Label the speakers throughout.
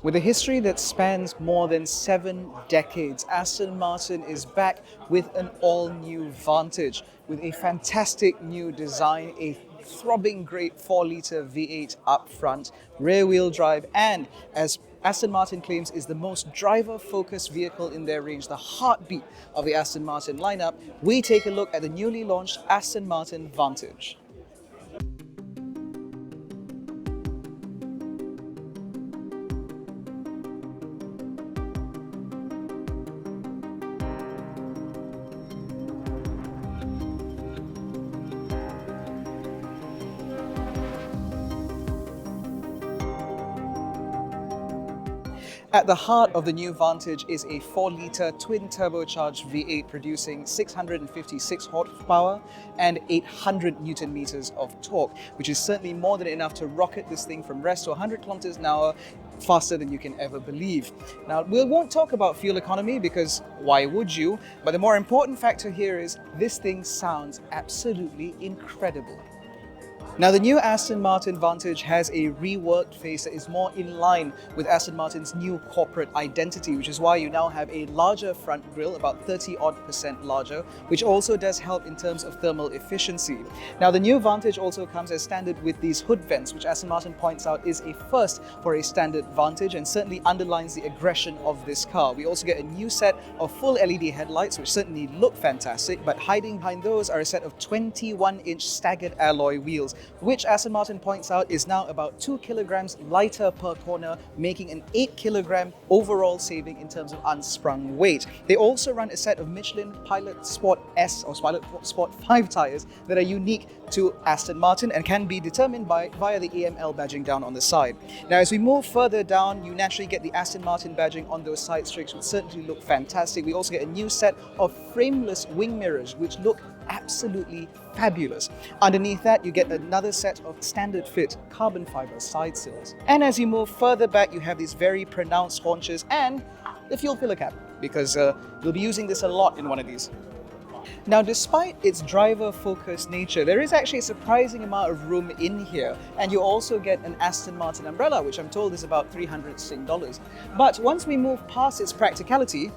Speaker 1: With a history that spans more than 7 decades, Aston Martin is back with an all-new Vantage, with a fantastic new design, a throbbing great 4-litre V8 up front, rear-wheel drive, and as Aston Martin claims is the most driver-focused vehicle in their range, the heartbeat of the Aston Martin lineup, we take a look at the newly launched Aston Martin Vantage. At the heart of the new Vantage is a 4-litre twin-turbocharged V8 producing 656 horsepower and 800 Newton meters of torque, which is certainly more than enough to rocket this thing from rest to 100 kilometers an hour faster than you can ever believe. Now, we won't talk about fuel economy because why would you? But the more important factor here is this thing sounds absolutely incredible. Now, the new Aston Martin Vantage has a reworked face that is more in line with Aston Martin's new corporate identity, which is why you now have a larger front grille, about 30% larger, which also does help in terms of thermal efficiency. Now, the new Vantage also comes as standard with these hood vents, which Aston Martin points out is a first for a standard Vantage and certainly underlines the aggression of this car. We also get a new set of full LED headlights, which certainly look fantastic, but hiding behind those are a set of 21-inch staggered alloy wheels, which Aston Martin points out is now about 2 kilograms lighter per corner, making an 8 kilogram overall saving in terms of unsprung weight. They also run a set of Michelin Pilot Sport S or Pilot Sport 5 tires that are unique to Aston Martin and can be determined via the AML badging down on the side. Now, as we move further down, you naturally get the Aston Martin badging on those side strakes, which certainly look fantastic. We also get a new set of frameless wing mirrors, which look absolutely fabulous. Underneath that, you get another set of standard fit carbon fiber side sills. And as you move further back, you have these very pronounced haunches and the fuel filler cap, because you'll be using this a lot in one of these. Now, despite its driver-focused nature, there is actually a surprising amount of room in here, and you also get an Aston Martin umbrella, which I'm told is about $300. But once we move past its practicality,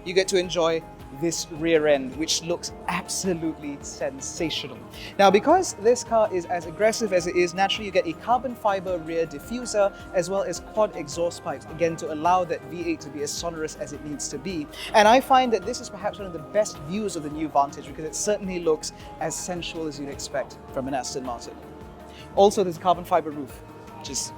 Speaker 1: you get to enjoy this rear end, which looks absolutely sensational. Now, because this car is as aggressive as it is, naturally you get a carbon fiber rear diffuser as well as quad exhaust pipes, again to allow that V8 to be as sonorous as it needs to be. And I find that this is perhaps one of the best views of the new Vantage because it certainly looks as sensual as you'd expect from an Aston Martin. Also, there's a carbon fiber roof, which is...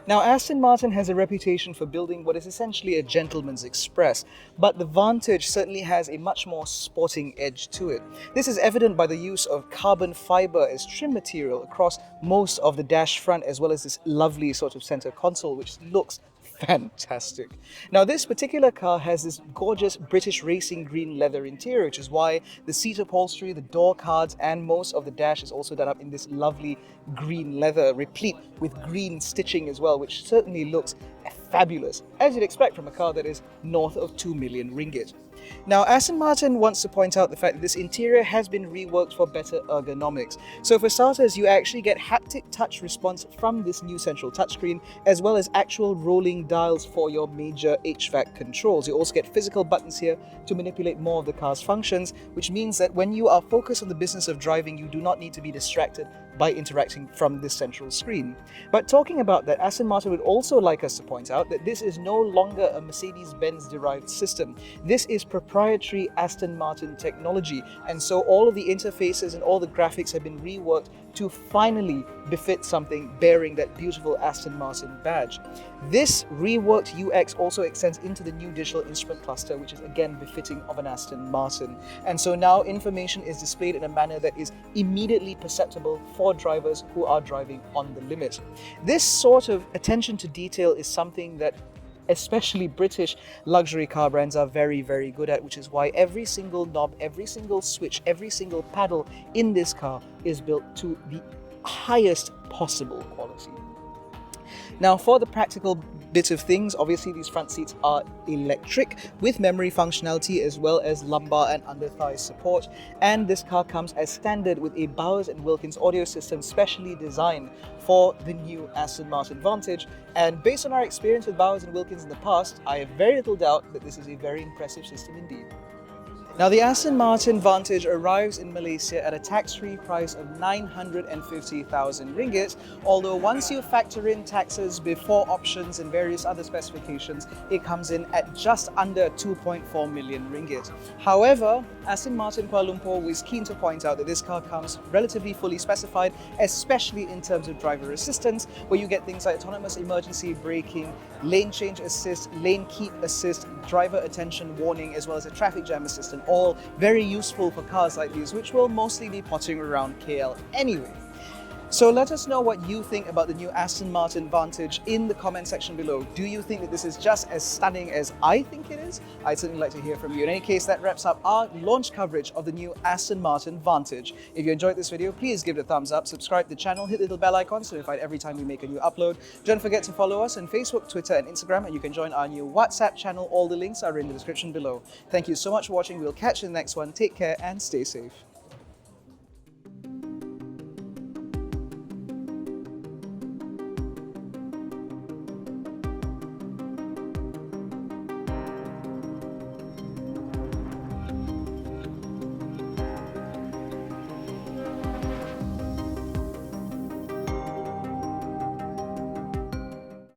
Speaker 1: Now, Aston Martin has a reputation for building what is essentially a gentleman's express, but the Vantage certainly has a much more sporting edge to it. This is evident by the use of carbon fiber as trim material across most of the dash front, as well as this lovely sort of center console, which looks fantastic. Now, this particular car has this gorgeous British racing green leather interior, which is why the seat upholstery, the door cards, and most of the dash is also done up in this lovely green leather, replete with green stitching as well, which certainly looks fabulous, as you'd expect from a car that is north of 2 million ringgit. Now, Aston Martin wants to point out the fact that this interior has been reworked for better ergonomics. So for starters, you actually get haptic touch response from this new central touchscreen, as well as actual rolling dials for your major HVAC controls. You also get physical buttons here to manipulate more of the car's functions, which means that when you are focused on the business of driving, you do not need to be distracted by interacting from this central screen. But talking about that, Aston Martin would also like us to point out that this is no longer a Mercedes-Benz derived system. This is proprietary Aston Martin technology, and so all of the interfaces and all the graphics have been reworked to finally befit something bearing that beautiful Aston Martin badge. This reworked UX also extends into the new digital instrument cluster, which is again befitting of an Aston Martin. And so now information is displayed in a manner that is immediately perceptible for drivers who are driving on the limit. This sort of attention to detail is something that especially British luxury car brands are very, very good at, which is why every single knob, every single switch, every single paddle in this car is built to the highest possible quality. Now, for the practical bit of things, obviously these front seats are electric with memory functionality as well as lumbar and under thigh support. And this car comes as standard with a Bowers & Wilkins audio system specially designed for the new Aston Martin Vantage. And based on our experience with Bowers & Wilkins in the past, I have very little doubt that this is a very impressive system indeed. Now, the Aston Martin Vantage arrives in Malaysia at a tax-free price of 950,000 ringgit, although once you factor in taxes before options and various other specifications, it comes in at just under 2.4 million ringgit. However, Aston Martin Kuala Lumpur was keen to point out that this car comes relatively fully specified, especially in terms of driver assistance, where you get things like autonomous emergency braking, lane change assist, lane keep assist, driver attention warning, as well as a traffic jam assistant, all very useful for cars like these, which will mostly be potting around KL anyway. So let us know what you think about the new Aston Martin Vantage in the comment section below. Do you think that this is just as stunning as I think it is? I'd certainly like to hear from you. In any case, that wraps up our launch coverage of the new Aston Martin Vantage. If you enjoyed this video, please give it a thumbs up, subscribe to the channel, hit the little bell icon so you're notified every time we make a new upload. Don't forget to follow us on Facebook, Twitter and Instagram, and you can join our new WhatsApp channel. All the links are in the description below. Thank you so much for watching. We'll catch you in the next one. Take care and stay safe.